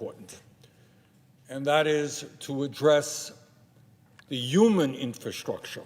important, and that is to address the human infrastructure,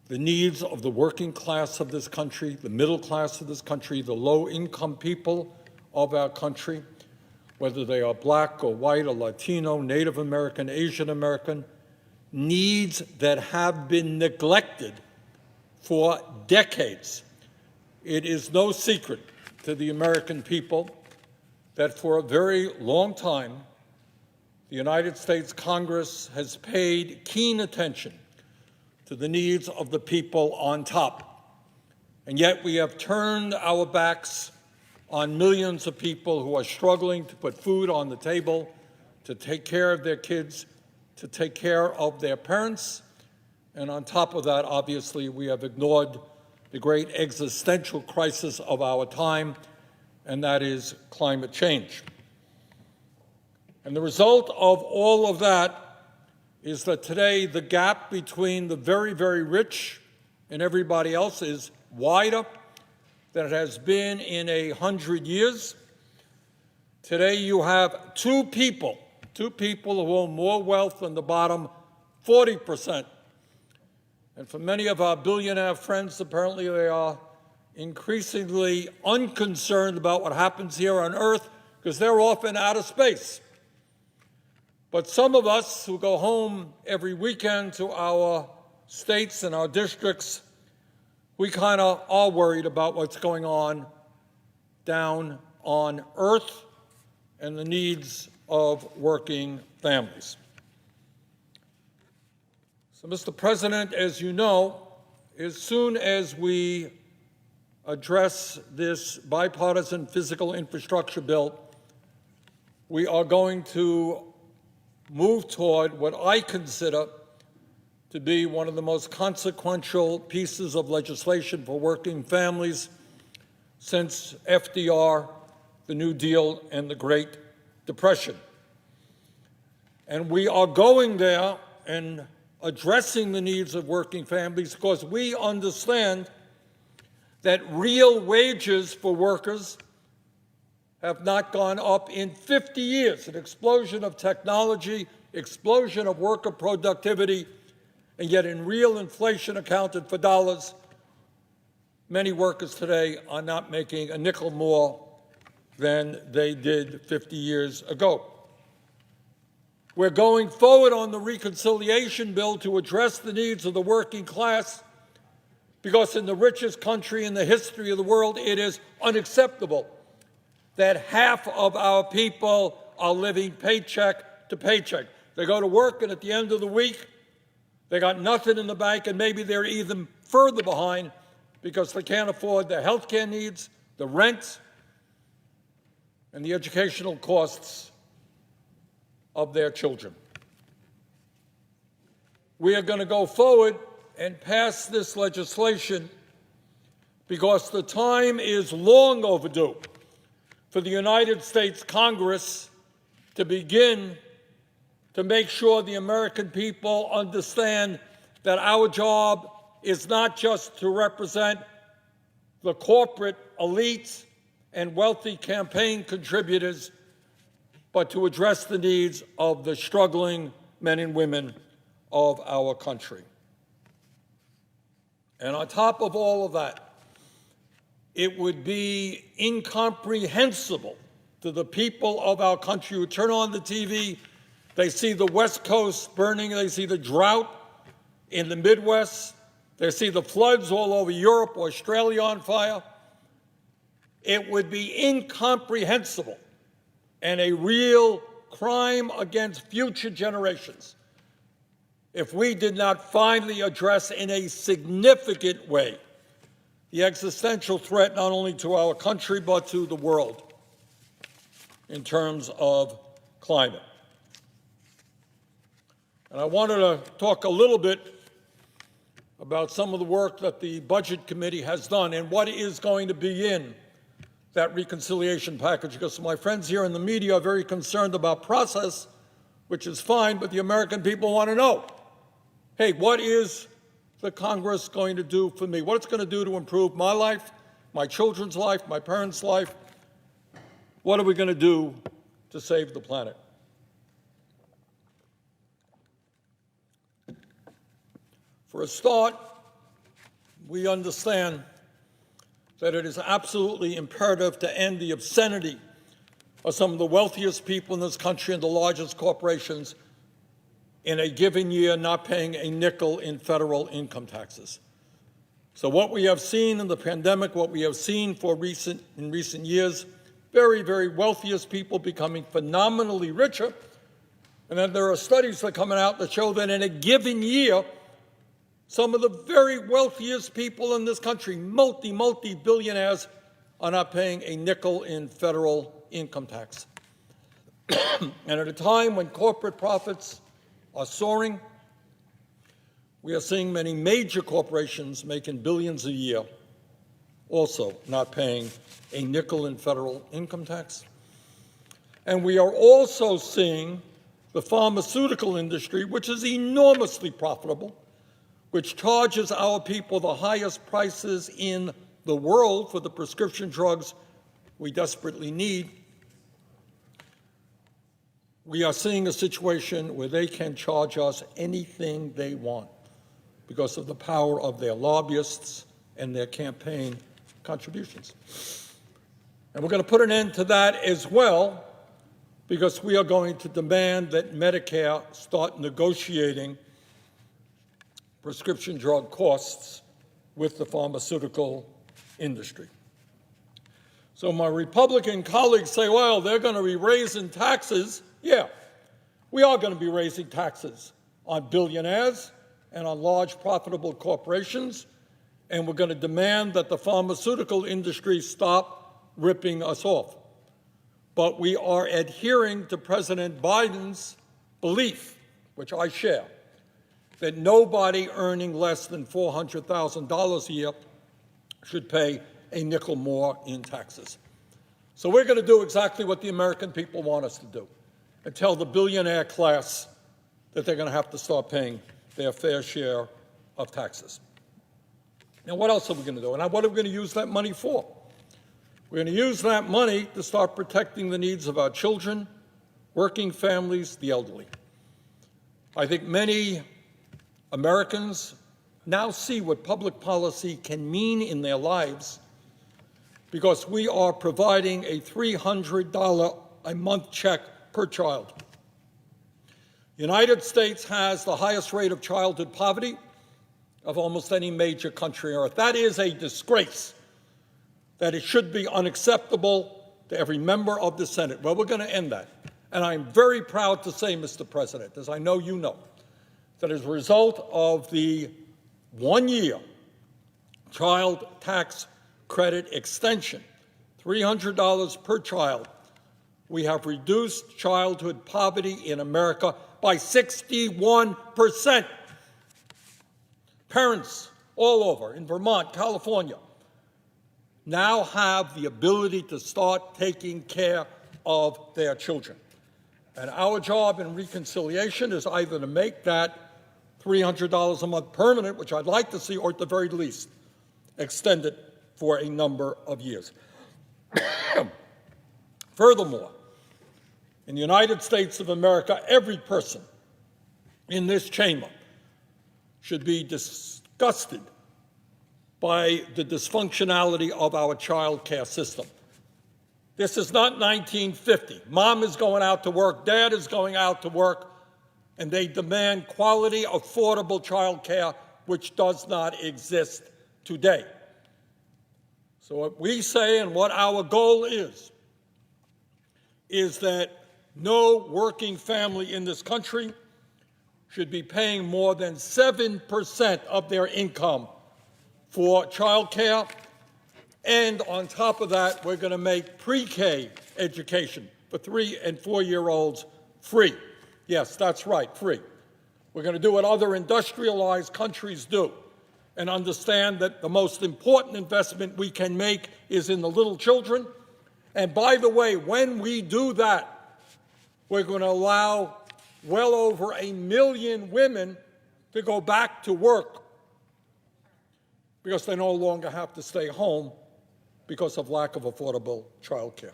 the needs of the working class of this country, the middle class of this country, the low-income people of our country, whether they are black or white or Latino, Native American, Asian American, needs that have been neglected for decades. It is no secret to the American people that for a very long time, the United States Congress has paid keen attention to the needs of the people on top. And yet we have turned our backs on millions of people who are struggling to put food on the table, to take care of their kids, to take care of their parents. And on top of that, obviously, we have ignored the great existential crisis of our time, and that is climate change. And the result of all of that is that today the gap between the very, very rich and everybody else is wider than it has been in 100 years. Today you have two people who own more wealth than the bottom 40%. And for many of our billionaire friends, apparently they are increasingly unconcerned about what happens here on Earth because they're often out of space. But some of us who go home every weekend to our states and our districts, we kind of are worried about what's going on down on Earth and the needs of working families. So, Mr. President, as you know, as soon as we address this bipartisan physical infrastructure bill, we are going to move toward what I consider to be one of the most consequential pieces of legislation for working families since FDR, the New Deal, and the Great Depression. And we are going there and addressing the needs of working families because we understand that real wages for workers have not gone up in 50 years, an explosion of technology, explosion of worker productivity, and yet in real inflation accounted for dollars, many workers today are not making a nickel more than they did 50 years ago. We're going forward on the reconciliation bill to address the needs of the working class because in the richest country in the history of the world, it is unacceptable that half of our people are living paycheck to paycheck. They go to work, and at the end of the week, they got nothing in the bank, and maybe they're even further behind because they can't afford their health care needs, the rent, and the educational costs of their children. We are going to go forward and pass this legislation because the time is long overdue for the United States Congress to begin to make sure the American people understand that our job is not just to represent the corporate elites and wealthy campaign contributors, but to address the needs of the struggling men and women of our country. And on top of all of that, it would be incomprehensible to the people of our country who turn on the TV, they see the West Coast burning, they see the drought in the Midwest, they see the floods all over Europe, Australia on fire. It would be incomprehensible and a real crime against future generations if we did not finally address in a significant way the existential threat not only to our country but to the world in terms of climate. And I wanted to talk a little bit about some of the work that the Budget Committee has done and what is going to be in that reconciliation package, because my friends here in the media are very concerned about process, which is fine, but the American people want to know, hey, what is the Congress going to do for me? What it's going to do to improve my life, my children's life, my parents' life? What are we going to do to save the planet. For a start, we understand that it is absolutely imperative to end the obscenity of some of the wealthiest people in this country and the largest corporations in a given year not paying a nickel in federal income taxes. So what we have seen in the pandemic, what we have seen in recent years, very, very wealthiest people becoming phenomenally richer. And then there are studies that are coming out that show that in a given year, some of the very wealthiest people in this country, multi-billionaires, are not paying a nickel in federal income tax. And at a time when corporate profits are soaring, we are seeing many major corporations making billions a year also not paying a nickel in federal income tax. And we are also seeing the pharmaceutical industry, which is enormously profitable, which charges our people the highest prices in the world for the prescription drugs we desperately need. We are seeing a situation where they can charge us anything they want because of the power of their lobbyists and their campaign contributions. And we're going to put an end to that as well, because we are going to demand that Medicare start negotiating prescription drug costs with the pharmaceutical industry. So my Republican colleagues say, well, they're going to be raising taxes. Yeah, we are going to be raising taxes on billionaires and on large profitable corporations, and we're going to demand that the pharmaceutical industry stop ripping us off. But we are adhering to President Biden's belief, which I share, that nobody earning less than $400,000 a year should pay a nickel more in taxes. So we're going to do exactly what the American people want us to do and tell the billionaire class that they're going to have to start paying their fair share of taxes. Now, what else are we going to do? And what are we going to use that money for? We're going to use that money to start protecting the needs of our children, working families, the elderly. I think many Americans now see what public policy can mean in their lives because we are providing a $300 a month check per child. The United States has the highest rate of childhood poverty of almost any major country on earth. That is a disgrace. That it should be unacceptable to every member of the Senate. Well, we're going to end that. And I'm very proud to say, Mr. President, as I know you know, that as a result of the one-year child tax credit extension, $300 per child, we have reduced childhood poverty in America by 61%. Parents all over, in Vermont, California, now have the ability to start taking care of their children. And our job in reconciliation is either to make that $300 a month permanent, which I'd like to see, or at the very least, extend it for a number of years. Furthermore, in the United States of America, every person in this chamber should be disgusted by the dysfunctionality of our child care system. This is not 1950. Mom is going out to work, dad is going out to work, and they demand quality, affordable child care, which does not exist today. So what we say and what our goal is that no working family in this country should be paying more than 7% of their income for child care. And on top of that, we're going to make pre-K education for 3- and 4-year-olds free. Yes, that's right, free. We're going to do what other industrialized countries do and understand that the most important investment we can make is in the little children. And by the way, when we do that, we're going to allow well over 1 million women to go back to work because they no longer have to stay home because of lack of affordable child care.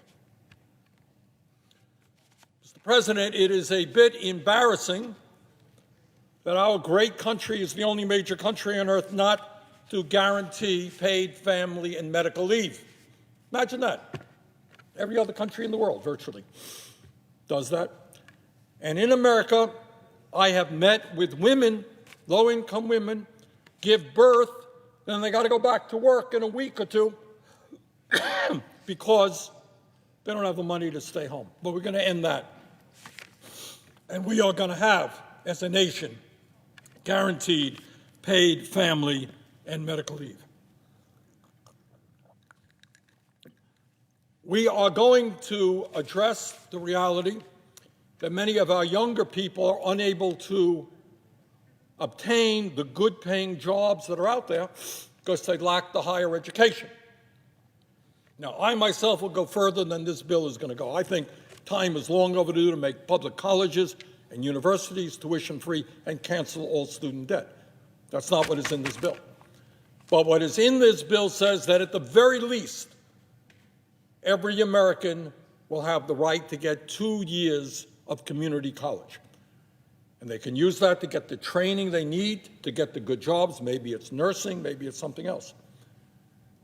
Mr. President, it is a bit embarrassing that our great country is the only major country on earth not to guarantee paid family and medical leave. Imagine that. Every other country in the world, virtually, does that. And in America, I have met with women, low-income women, give birth, then they got to go back to work in a week or two because they don't have the money to stay home. But we're going to end that. And we are going to have, as a nation, guaranteed paid family and medical leave. We are going to address the reality that many of our younger people are unable to obtain the good-paying jobs that are out there because they lack the higher education. Now, I myself will go further than this bill is going to go. I think time is long overdue to make public colleges and universities tuition-free and cancel all student debt. That's not what is in this bill. But what is in this bill says that at the very least, every American will have the right to get 2 years of community college. And they can use that to get the training they need to get the good jobs. Maybe it's nursing, maybe it's something else.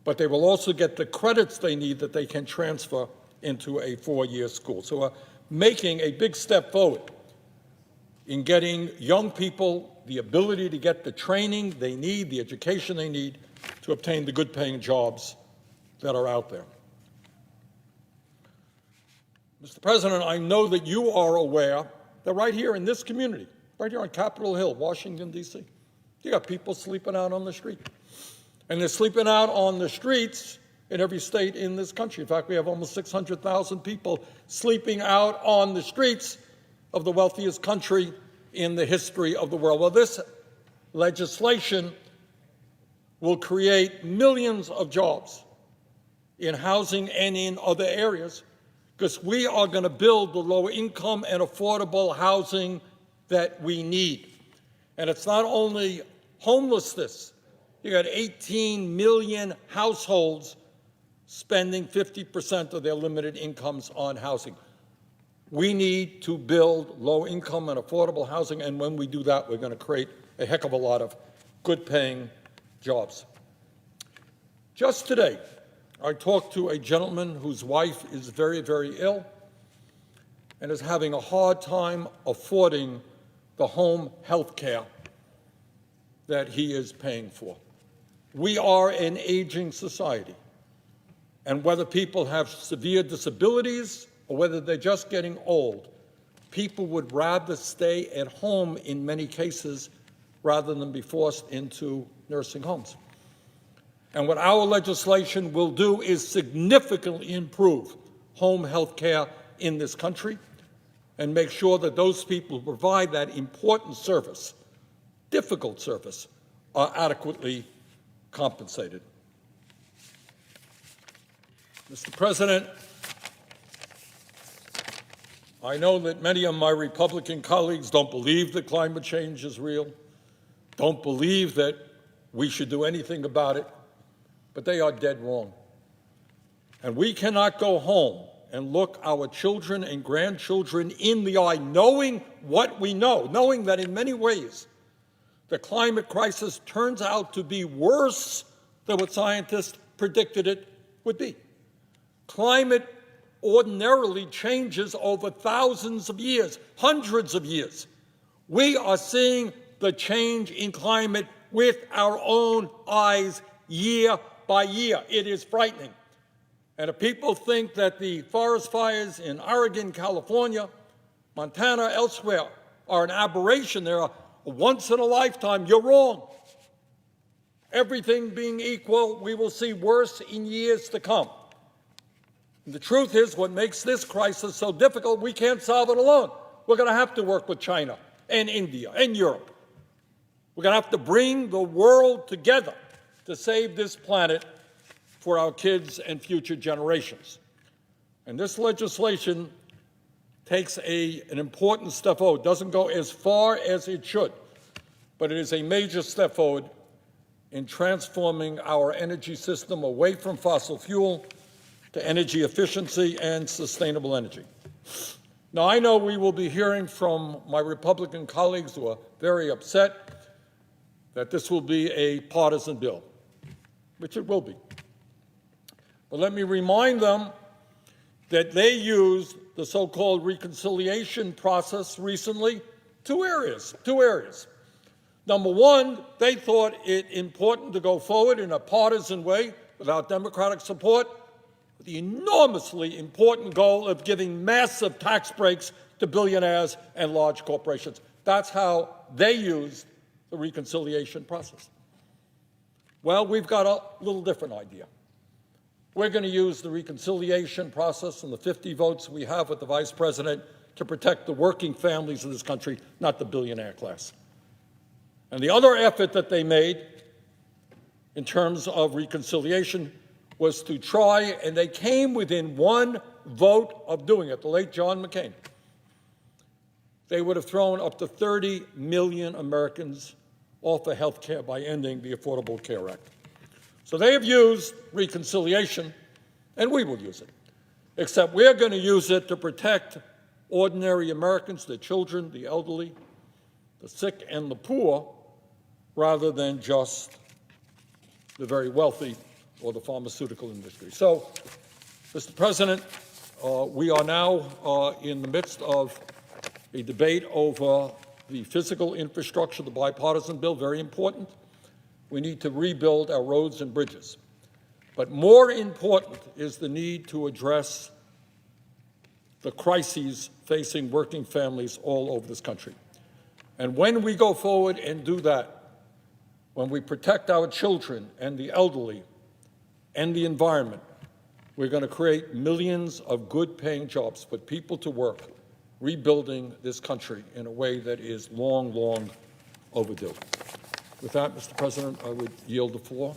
But they will also get the credits they need that they can transfer into a 4-year school. So we're making a big step forward in getting young people the ability to get the training they need, the education they need to obtain the good-paying jobs that are out there. Mr. President, I know that you are aware that right here in this community, right here on Capitol Hill, Washington, D.C., you got people sleeping out on the street. And they're sleeping out on the streets in every state in this country. In fact, we have almost 600,000 people sleeping out on the streets of the wealthiest country in the history of the world. Well, this legislation will create millions of jobs in housing and in other areas because we are going to build the low-income and affordable housing that we need. And it's not only homelessness. You got 18 million households spending 50% of their limited incomes on housing. We need to build low-income and affordable housing, and when we do that, we're going to create a heck of a lot of good-paying jobs. Just today, I talked to a gentleman whose wife is very, very ill and is having a hard time affording the home health care that he is paying for. We are an aging society, and whether people have severe disabilities or whether they're just getting old, people would rather stay at home in many cases rather than be forced into nursing homes. And what our legislation will do is significantly improve home health care in this country and make sure that those people who provide that important service, difficult service, are adequately compensated. Mr. President, I know that many of my Republican colleagues don't believe that climate change is real, don't believe that we should do anything about it, but they are dead wrong. And we cannot go home and look our children and grandchildren in the eye, knowing what we know, knowing that in many ways the climate crisis turns out to be worse than what scientists predicted it would be. Climate ordinarily changes over thousands of years, hundreds of years. We are seeing the change in climate with our own eyes year by year. It is frightening. And if people think that the forest fires in Oregon, California, Montana, elsewhere are an aberration, they're a once in a lifetime, you're wrong. Everything being equal, we will see worse in years to come. And the truth is, what makes this crisis so difficult, we can't solve it alone. We're going to have to work with China and India and Europe. We're going to have to bring the world together to save this planet for our kids and future generations. And this legislation takes an important step forward. It doesn't go as far as it should, but it is a major step forward in transforming our energy system away from fossil fuel to energy efficiency and sustainable energy. Now, I know we will be hearing from my Republican colleagues who are very upset that this will be a partisan bill, which it will be. But let me remind them that they used the so-called reconciliation process recently, two areas. Number one, they thought it important to go forward in a partisan way without Democratic support, with the enormously important goal of giving massive tax breaks to billionaires and large corporations. That's how they used the reconciliation process. Well, we've got a little different idea. We're going to use the reconciliation process and the 50 votes we have with the Vice President to protect the working families of this country, not the billionaire class. And the other effort that they made in terms of reconciliation was to try, and they came within one vote of doing it, the late John McCain. They would have thrown up to 30 million Americans off of health care by ending the Affordable Care Act. So they have used reconciliation, and we will use it, except we're going to use it to protect ordinary Americans, the children, the elderly, the sick, and the poor, rather than just the very wealthy or the pharmaceutical industry. So, Mr. President, we are now in the midst of a debate over the physical infrastructure, the bipartisan bill, very important. We need to rebuild our roads and bridges. But more important is the need to address the crises facing working families all over this country. And when we go forward and do that, when we protect our children and the elderly and the environment, we're going to create millions of good-paying jobs, put people to work, rebuilding this country in a way that is long, long overdue. With that, Mr. President, I would yield the floor.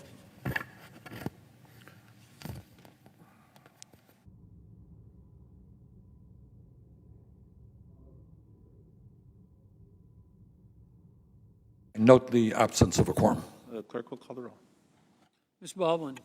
Note the absence of a quorum. Clerk will call the roll. Ms. Baldwin.